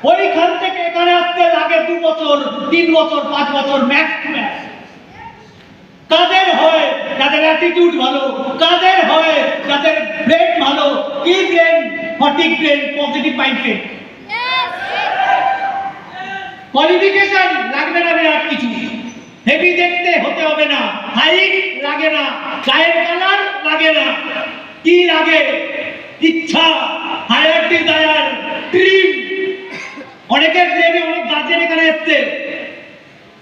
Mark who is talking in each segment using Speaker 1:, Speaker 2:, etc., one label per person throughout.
Speaker 1: ওইখান থেকে এখানে আসতে লাগে 2 বছর 3 বছর 5 বছর ম্যাক্স। কাদের হয় যাদের অ্যাটিটিউড ভালো, কাদের হয় যাদের ব্রেন ভালো। কি ব্রেন? সঠিক ব্রেন, পজিটিভ মাইন্ডসেট। কোয়ালিফিকেশন লাগবে না বিরাট কিছু, হেভি দেখতে হতে হবে না, হাইট লাগে না, গায়ের কালার লাগে না। কি লাগে? ইচ্ছা, হায়ার ডিজায়ার, ড্রিম। অনেকের ব্রেনে অনেক গার্জেন এখানে এসছে,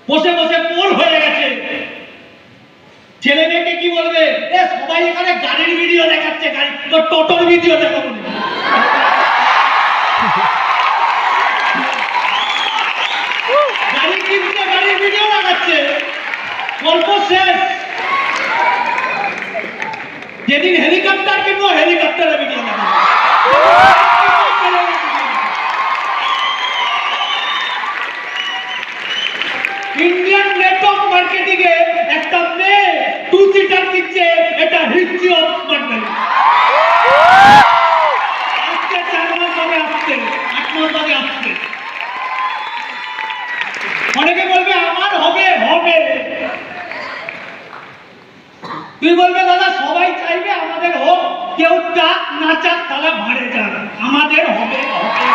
Speaker 1: বসে বসে পোল হয়ে গেছে। ছেলে মেয়েকে কি বলবে? এ সবাই এখানে গাড়ির ভিডিও দেখাচ্ছে, গাড়ি তো টোটোর ভিডিও দেখাবো না। গাড়ি কিনতে গাড়ির ভিডিও দেখাচ্ছে, গল্প শেষ। যেদিন হেলিকপ্টার কিনবো হেলিকপ্টারের ভিডিও দেখাবো। ইন্ডিয়ান নেটওয়ার্ক মার্কেটিং এ একটা মেয়ে 2 সিটার কিনছে, এটা হিস্ট্রি অফ স্মার্টনেস। আজকে 4 মাস আগে আসছে, 8 মাস আগে আসছে। অনেকে বলবে আমার হবে হবে, তুই বলবে দাদা সবাই চাইবে আমাদের হোক, কেউ চাক না চাক তারা ভাড়ে যাক, আমাদের হবে হবে।